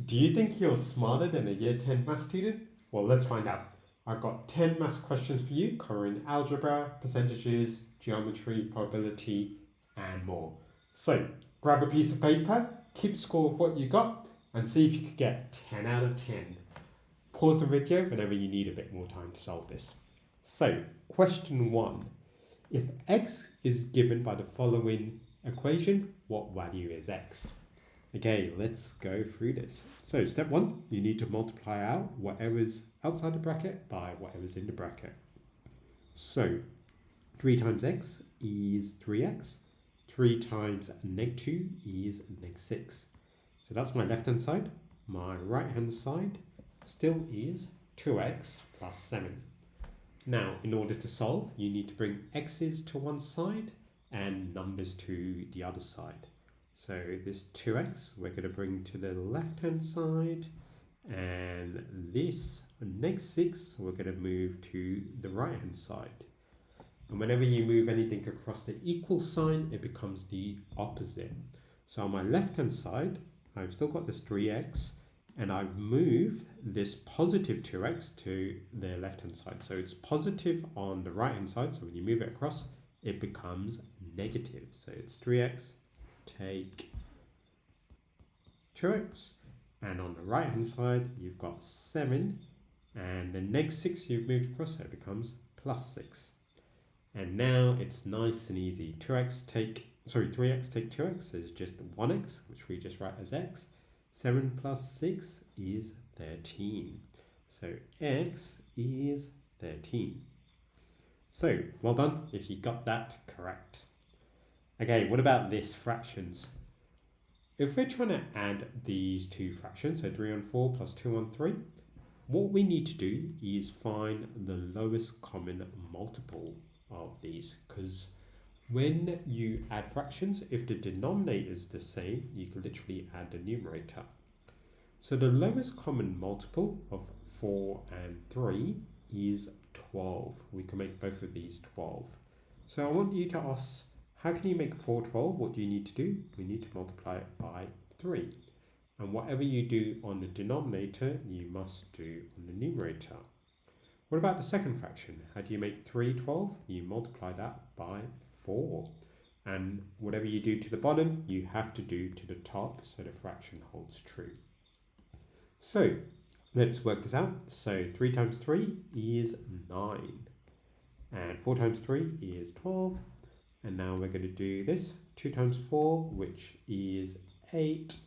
Do you think you're smarter than a year 10 math student? Well, let's find out. I've got 10 maths questions for you covering algebra, percentages, geometry, probability, and more. So, grab a piece of paper, keep score of what you got, and see if you could get 10 out of 10. Pause the video whenever you need a bit more time to solve this. So, question 1. If x is given by the following equation, what value is x? Okay, let's go through this. So step 1, you need to multiply out whatever's outside the bracket by whatever's in the bracket. So 3 times x is 3x. 3 times -2 is -6. So that's my left hand side. My right hand side still is 2x plus 7. Now, in order to solve, you need to bring x's to one side and numbers to the other side. So this 2x we're going to bring to the left hand side, and this -6 we're going to move to the right hand side. And whenever you move anything across the equal sign, it becomes the opposite. So on my left hand side, I've still got this 3x, and I've moved this positive 2x to the left hand side. So it's positive on the right hand side, so when you move it across, it becomes negative. So it's 3x take 2x, and on the right hand side you've got 7, and the -6 you've moved across, so it becomes +6. And now it's nice and easy. 3x take 2x is just 1x, which we just write as x. 7 plus 6 is 13. So x is 13. So well done if you got that correct. Okay, what about this fractions? If we're trying to add these two fractions, so 3 on 4 plus 2 on 3, what we need to do is find the lowest common multiple of these, because when you add fractions, if the denominator is the same, you can literally add the numerator. So the lowest common multiple of 4 and 3 is 12. We can make both of these 12. So I want you to ask, how can you make 4 12? What do you need to do? We need to multiply it by 3. And whatever you do on the denominator, you must do on the numerator. What about the second fraction? How do you make 3 12? You multiply that by 4. And whatever you do to the bottom, you have to do to the top, so the fraction holds true. So let's work this out. So 3 times 3 is 9. And 4 times 3 is 12. And now we're going to do this. 2 times 4, which is 8.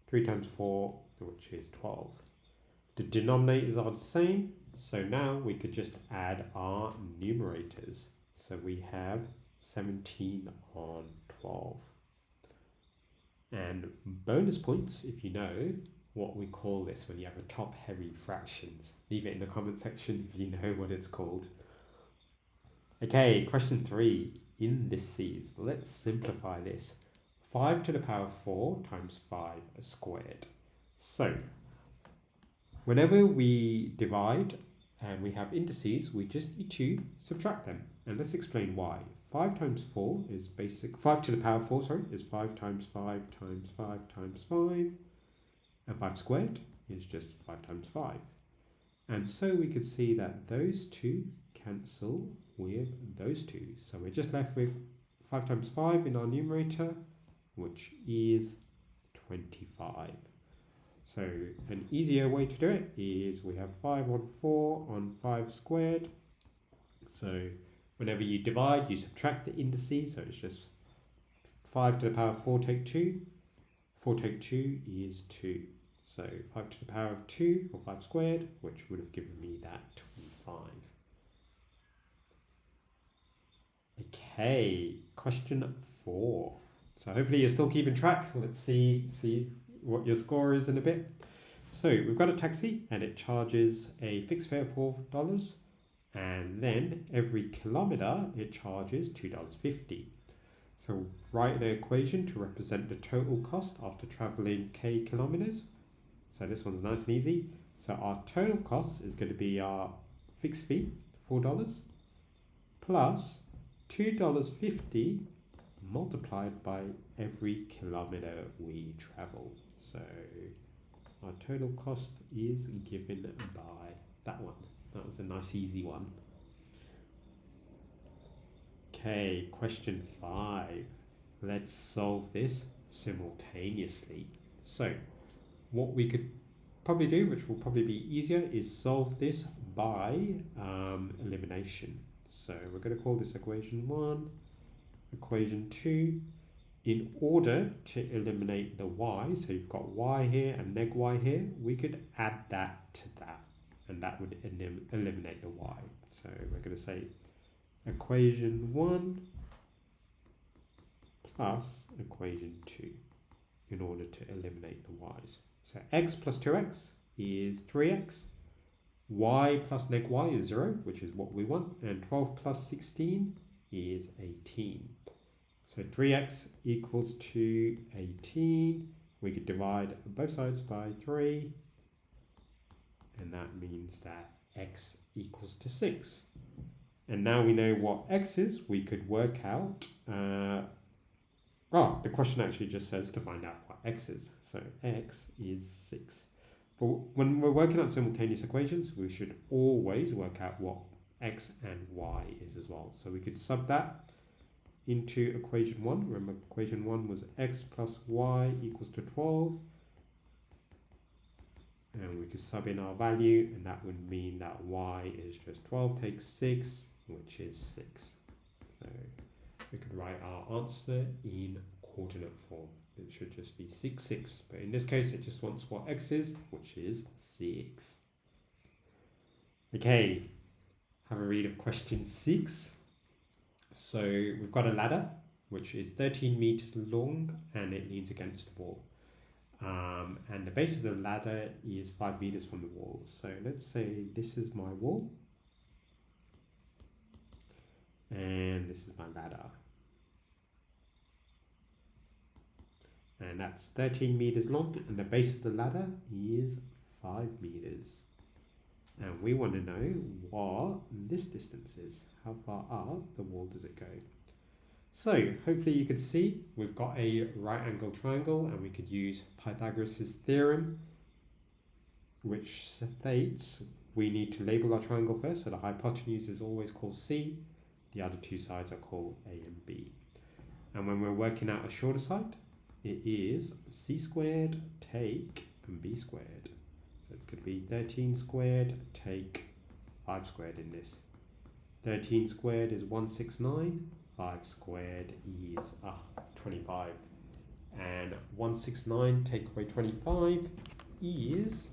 3 times 4, which is 12. The denominators are the same, so now we could just add our numerators. So we have 17 on 12. And bonus points if you know what we call this when you have a top-heavy fractions. Leave it in the comment section if you know what it's called. Okay, question 3. Indices. Let's simplify this. 5 to the power of 4 times 5 squared. So, whenever we divide and we have indices, we just need to subtract them. And let's explain why. 5 times 4 is 5 to the power of 4, is 5 times 5 times 5 times 5. And 5 squared is just 5 times 5. And so we could see that those two cancel with those two. So we're just left with 5 times 5 in our numerator, which is 25. So an easier way to do it is we have 5 on 4 on 5 squared. So whenever you divide, you subtract the indices. So it's just 5 to the power of 4 take 2. 4 take 2 is 2. So 5 to the power of 2, or 5 squared, which would have given me that 25. Okay, question 4. So hopefully you're still keeping track. Let's see what your score is in a bit. So we've got a taxi and it charges a fixed fare of $4, and then every kilometer it charges $2.50. So write an equation to represent the total cost after traveling k kilometers. So this one's nice and easy. So our total cost is going to be our fixed fee, $4, plus $2.50 multiplied by every kilometer we travel. So our total cost is given by that one. That was a nice easy one. Okay, question 5. Let's solve this simultaneously. So what we could probably do, which will probably be easier, is solve this by elimination. So we're going to call this equation 1, equation 2. In order to eliminate the y, so you've got y here and neg y here, we could add that to that, and that would eliminate the y. So we're going to say equation 1 plus equation 2 in order to eliminate the y's. So x plus 2x is 3x, y plus neg y is 0, which is what we want, and 12 plus 16 is 18. So 3x equals to 18. We could divide both sides by 3, and that means that x equals to 6. And now we know what x is, we could work out, the question actually just says to find out what x is. So x is 6. But when we're working out simultaneous equations, we should always work out what x and y is as well. So we could sub that into equation 1. Remember, equation 1 was x plus y equals to 12. And we could sub in our value, and that would mean that y is just 12 takes 6, which is 6. So we could write our answer in coordinate form. It should just be 6, 6. But in this case, it just wants what x is, which is 6. Okay, have a read of question 6. So we've got a ladder which is 13 meters long and it leans against the wall. And the base of the ladder is 5 meters from the wall. So let's say this is my wall and this is my ladder. And that's 13 meters long and the base of the ladder is 5 meters. And we want to know what this distance is. How far up the wall does it go? So hopefully you can see we've got a right angle triangle and we could use Pythagoras Theorem, which states we need to label our triangle first. So the hypotenuse is always called C. The other two sides are called A and B. And when we're working out a shorter side, it is C squared take B squared. So it's going to be 13 squared take 5 squared in this. 13 squared is 169. 5 squared is 25. And 169 take away 25 is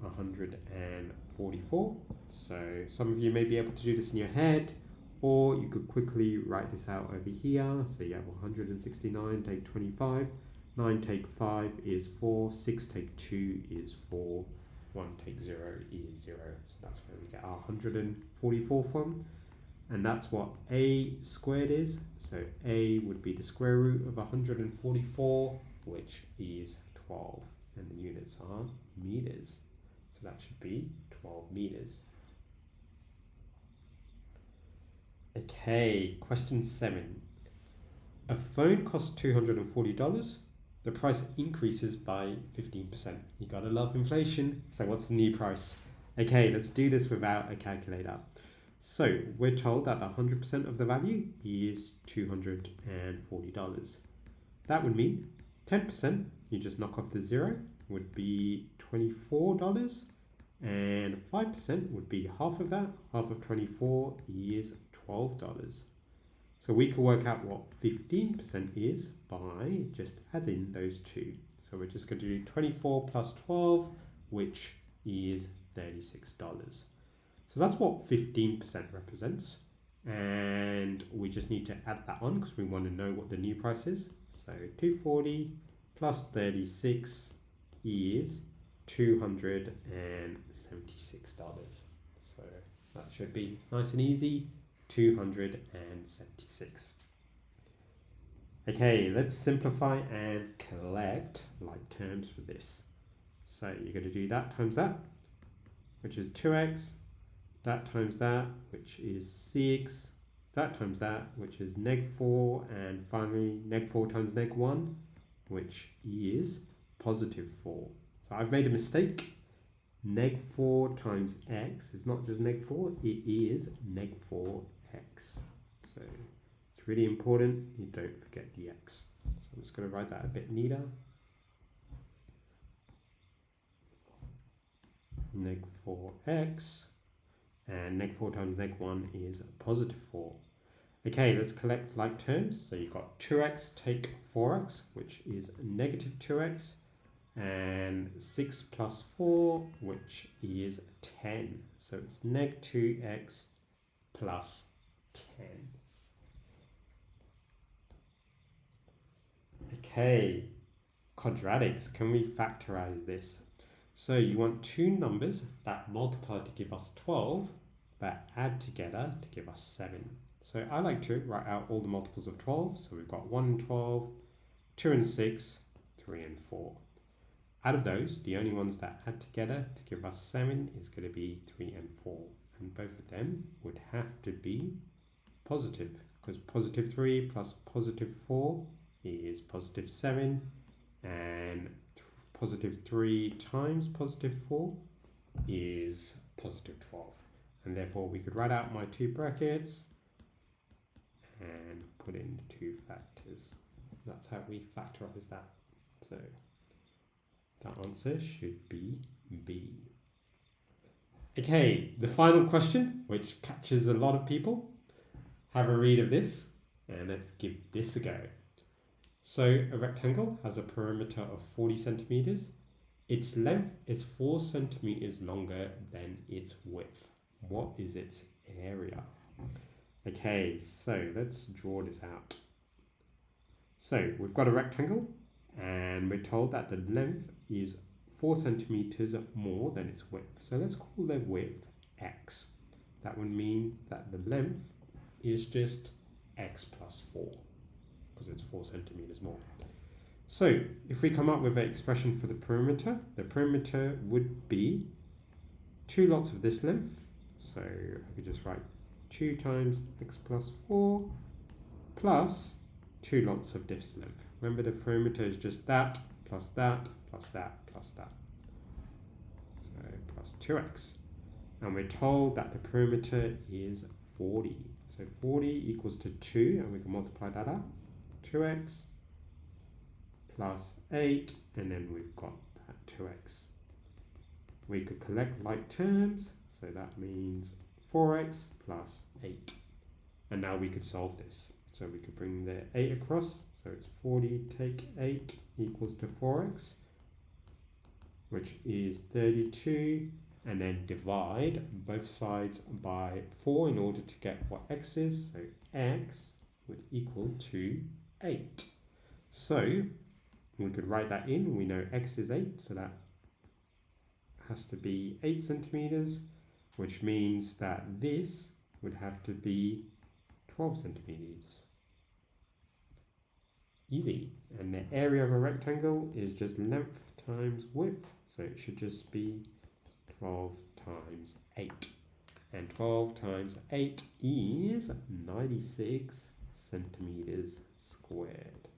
144. So some of you may be able to do this in your head, or you could quickly write this out over here. So you have 169 take 25. 9 take 5 is 4, 6 take 2 is 4, 1 take 0 is 0. So that's where we get our 144 from. And that's what A squared is. So A would be the square root of 144, which is 12. And the units are meters. So that should be 12 meters. Okay, question 7. A phone costs $240. The price increases by 15%. You gotta love inflation. So what's the new price? Okay, let's do this without a calculator. So we're told that 100% of the value is $240. That would mean 10%, you just knock off the 0, would be $24. And 5% would be half of that. Half of 24 is $12. So we can work out what 15% is by just adding those two. So we're just going to do 24 plus 12, which is $36. So that's what 15% represents. And we just need to add that on because we want to know what the new price is. So 240 plus 36 is $276. So that should be nice and easy. 276. Okay, let's simplify and collect like terms for this. So you're going to do that times that, which is 2x, that times that, which is 6, that times that, which is neg 4, and finally neg 4 times neg 1, which is positive 4. So I've made a mistake. Neg 4 times x is not just neg 4, it is neg 4x. So it's really important you don't forget the x. So I'm just going to write that a bit neater. Neg 4x, and neg 4 times neg 1 is positive 4. Okay, let's collect like terms. So you've got 2x take 4x, which is negative 2x, and 6 plus 4, which is 10. So it's neg 2x plus 10. Okay, quadratics, can we factorize this? So you want two numbers that multiply to give us 12, but add together to give us 7. So I like to write out all the multiples of 12. So we've got 1 and 12, 2 and 6, 3 and 4. Out of those, the only ones that add together to give us 7 is going to be 3 and 4. And both of them would have to be positive, because positive 3 plus positive 4 is positive 7, and positive 3 times positive 4 is positive 12. And therefore we could write out my two brackets and put in two factors. That's how we factorize that. So that answer should be B. Okay, the final question, which catches a lot of people. Have a read of this and let's give this a go. So a rectangle has a perimeter of 40 centimeters. Its length is 4 centimeters longer than its width. What is its area? Okay, so let's draw this out. So we've got a rectangle and we're told that the length is 4 centimeters more than its width. So let's call the width x. That would mean that the length is just x plus 4. Because it's 4 centimeters more. So if we come up with an expression for the perimeter would be 2 lots of this length. So I could just write 2 times x plus 4 plus 2 lots of this length. Remember, the perimeter is just that plus that plus that plus that. So plus 2x. And we're told that the perimeter is 40. So 40 equals to 2, and we can multiply that up. 2x plus 8, and then we've got that 2x. We could collect like terms, so that means 4x plus 8. And now we could solve this. So we could bring the 8 across, so it's 40 take 8 equals to 4x, which is 32, and then divide both sides by 4 in order to get what x is. So x would equal to 8. So we could write that in. We know x is 8, so that has to be 8 centimeters, which means that this would have to be 12 centimeters. Easy. And the area of a rectangle is just length times width, so it should just be 12 times 8. And 12 times 8 is 96 centimeters squared.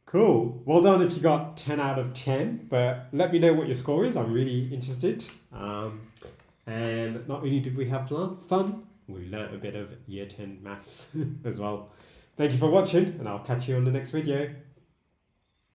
Cool. Well done if you got 10 out of 10, but let me know what your score is. I'm really interested. And not only did we have fun, we learnt a bit of year 10 maths as well. Thank you for watching, and I'll catch you on the next video.